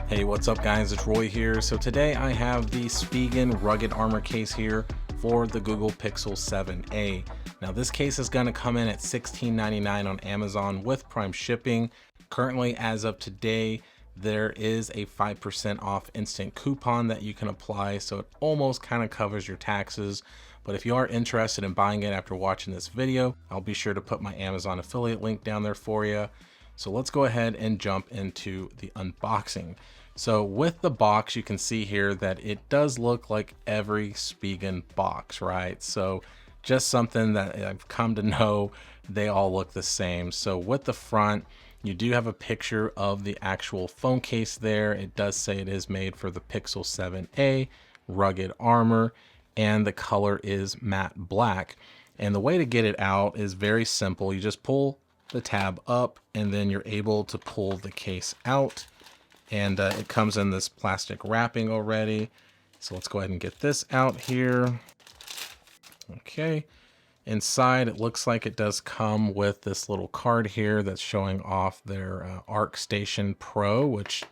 Hey, what's up guys? It's Roy here. So today I have the Spigen rugged armor case here for the Google Pixel 7a. Now this case is going to come in at $16.99 on Amazon with Prime shipping. Currently, as of today, there is a 5% off instant coupon that you can apply, so it almost kind of covers your taxes. But if you are interested in buying it after watching this video, I'll be sure to put my Amazon affiliate link down there for you. So let's go ahead and jump into the unboxing. So with the box, you can see here that it does look like every Spigen box, right? So just something that I've come to know, they all look the same. So with the front, you do have a picture of the actual phone case there. It does say it is made for the Pixel 7a rugged armor, and the color is matte black. And the way to get it out is very simple. You just pull the tab up and then you're able to pull the case out, and it comes in this plastic wrapping already. So let's go ahead and get this out here. Okay, inside it looks like it does come with this little card here that's showing off their ArcStation Pro, which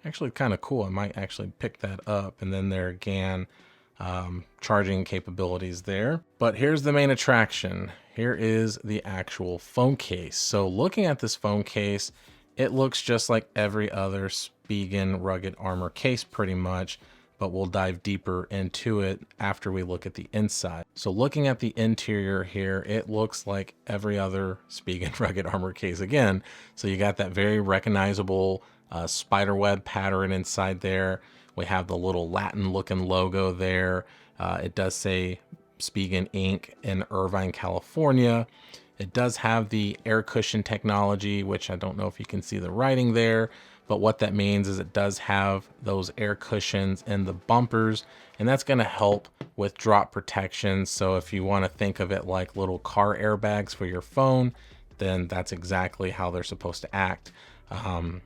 actually kind of cool. I might actually pick that up. And then their GAN charging capabilities there. But here's the main attraction. Here is the actual phone case. So looking at this phone case, it looks just like every other Spigen rugged armor case pretty much, but we'll dive deeper into it after we look at the inside. So looking at the interior here, it looks like every other Spigen rugged armor case again. So you got that very recognizable spiderweb pattern inside there. We have the little Latin looking logo there. It does say Spigen Inc. in Irvine, California. It does have the air cushion technology, which I don't know if you can see the writing there, but what that means is it does have those air cushions in the bumpers, and that's going to help with drop protection. So if you want to think of it like little car airbags for your phone, then that's exactly how they're supposed to act.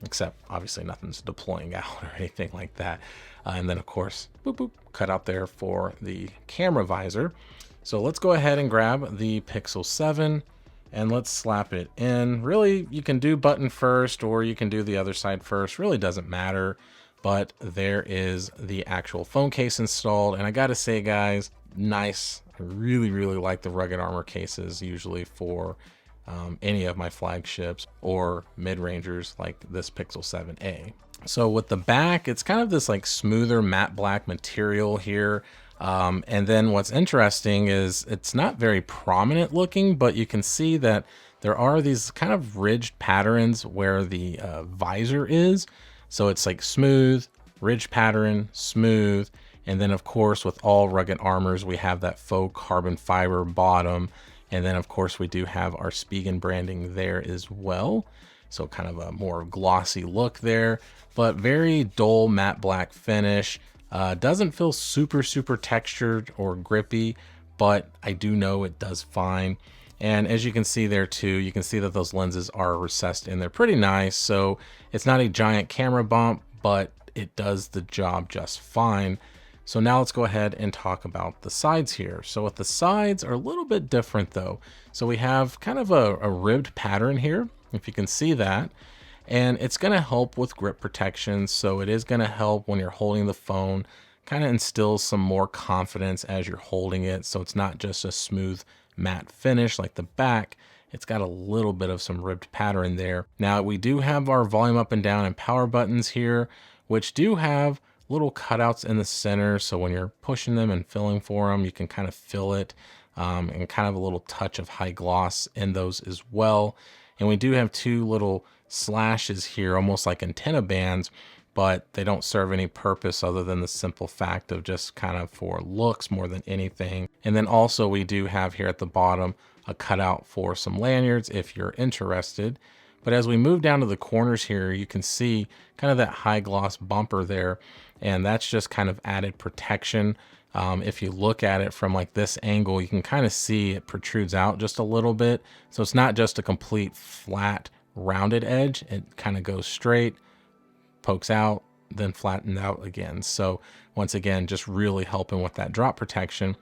Except obviously nothing's deploying out or anything like that. And then of course, boop, boop, cut out there for the camera visor. So let's go ahead and grab the Pixel 7 and let's slap it in. Really, you can do button first or you can do the other side first. Really doesn't matter. But there is the actual phone case installed. And I gotta say, guys, nice. I really, really like the rugged armor cases usually for any of my flagships or mid-rangers like this Pixel 7a. So with the back, it's kind of this like smoother matte black material here. And then what's interesting is it's not very prominent looking, but you can see that there are these kind of ridged patterns where the visor is. So it's like smooth, ridge pattern, smooth. And then of course, with all rugged armors, we have that faux carbon fiber bottom. And then of course we do have our Spigen branding there as well. So kind of a more glossy look there, but very dull matte black finish. Doesn't feel super textured or grippy, but I do know it does fine. And as you can see there too, you can see that those lenses are recessed in there pretty nice. So it's not a giant camera bump, but it does the job just fine. So now let's go ahead and talk about the sides here. So with the sides are a little bit different though. So we have kind of a ribbed pattern here, if you can see that, and it's gonna help with grip protection. So it is gonna help when you're holding the phone, kind of instills some more confidence as you're holding it. So it's not just a smooth matte finish like the back. It's got a little bit of some ribbed pattern there. Now we do have our volume up and down and power buttons here, which do have little cutouts in the center. So when you're pushing them and filling for them, you can kind of feel it, and kind of a little touch of high gloss in those as well. And we do have two little slashes here, almost like antenna bands, but they don't serve any purpose other than the simple fact of just kind of for looks more than anything. And then also we do have here at the bottom a cutout for some lanyards if you're interested. But as we move down to the corners here, you can see kind of that high gloss bumper there, and that's just kind of added protection. If you look at it from like this angle, you can kind of see it protrudes out just a little bit. So it's not just a complete flat rounded edge. It kind of goes straight, pokes out, then flattened out again. So once again, just really helping with that drop protection.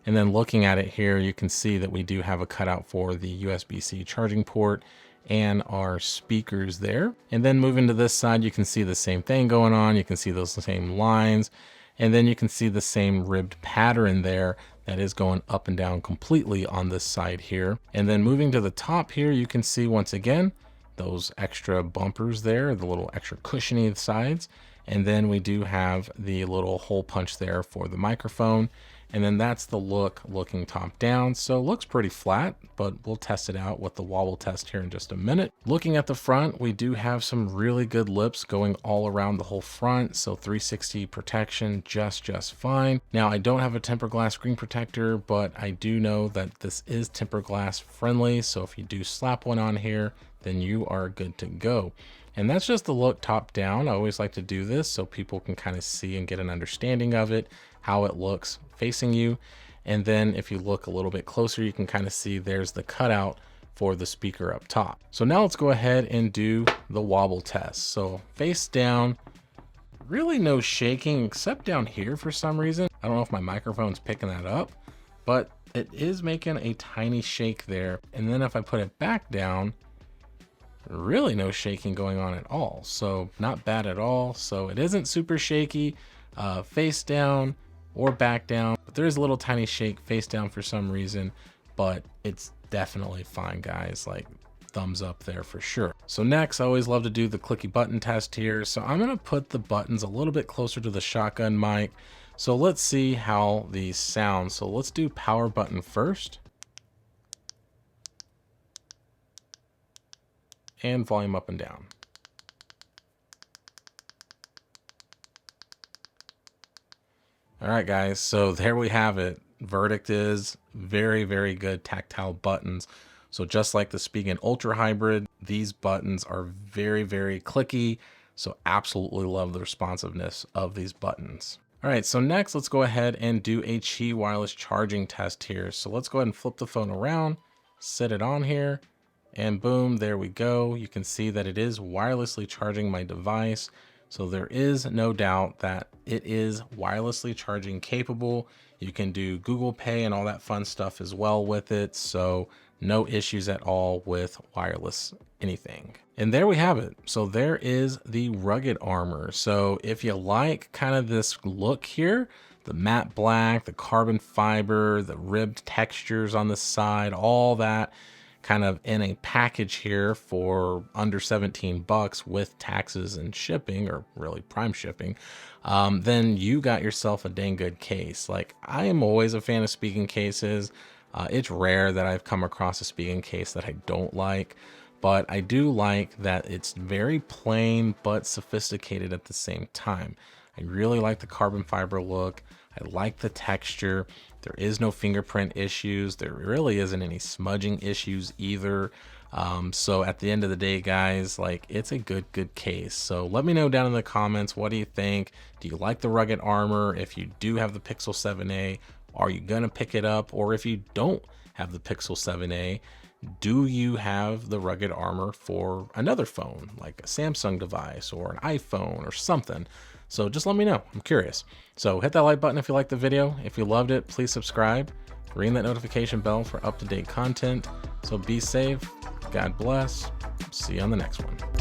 And then looking at it here, you can see that we do have a cutout for the USB-C charging port. and our speakers there. And then moving to this side, you can see the same thing going on. You can see those same lines, and then you can see the same ribbed pattern there that is going up and down completely on this side here. And then moving to the top here, you can see once again those extra bumpers there, the little extra cushiony sides. And then we do have the little hole punch there for the microphone. And then that's the look looking top down. So it looks pretty flat, but we'll test it out with the wobble test here in just a minute. Looking at the front, we do have some really good lips going all around the whole front. So 360 protection, just fine. Now I don't have a tempered glass screen protector, but I do know that this is tempered glass friendly. So if you do slap one on here, then you are good to go. And that's just the look top down. I always like to do this so people can kind of see and get an understanding of it, how it looks facing you. And then if you look a little bit closer, you can kind of see there's the cutout for the speaker up top. So now let's go ahead and do the wobble test. So face down, really no shaking except down here for some reason. I don't know if my microphone's picking that up, but it is making a tiny shake there. And then if I put it back down, really no shaking going on at all. So not bad at all. So it isn't super shaky face down or back down, but there is a little tiny shake face down for some reason, but it's definitely fine, guys. Like thumbs up there for sure. So next, I always love to do the clicky button test here. So I'm going to put the buttons a little bit closer to the shotgun mic. So let's see how these sound. So let's do power button first. And volume up and down. All right, guys, so there we have it. Verdict is very good tactile buttons. So just like the Spigen Ultra Hybrid, these buttons are very clicky. So absolutely love the responsiveness of these buttons. All right, so next let's go ahead and do a Qi wireless charging test here. So let's go ahead and flip the phone around, set it on here. And boom, there we go. You can see that it is wirelessly charging my device. So there is no doubt that it is wirelessly charging capable. You can do Google Pay and all that fun stuff as well with it. So no issues at all with wireless anything. And there we have it. So there is the rugged armor. So if you like kind of this look here, the matte black, the carbon fiber, the ribbed textures on the side, all that kind of in a package here for under 17 bucks with taxes and shipping, or really prime shipping, then you got yourself a dang good case. Like, I am always a fan of Spigen cases. It's rare that I've come across a Spigen case that I don't like, but I do like that it's very plain but sophisticated at the same time. I really like the carbon fiber look. I like the texture. There is no fingerprint issues. There really isn't any smudging issues either. So at the end of the day, guys, like, it's a good case. So let me know down in the comments, what do you think? Do you like the rugged armor? If you do have the Pixel 7a, are you gonna pick it up? Or if you don't have the Pixel 7a, do you have the rugged armor for another phone, like a Samsung device or an iPhone or something? So just let me know. I'm curious. So hit that like button if you liked the video. If you loved it, please subscribe. Ring that notification bell for up-to-date content. So be safe. God bless. See you on the next one.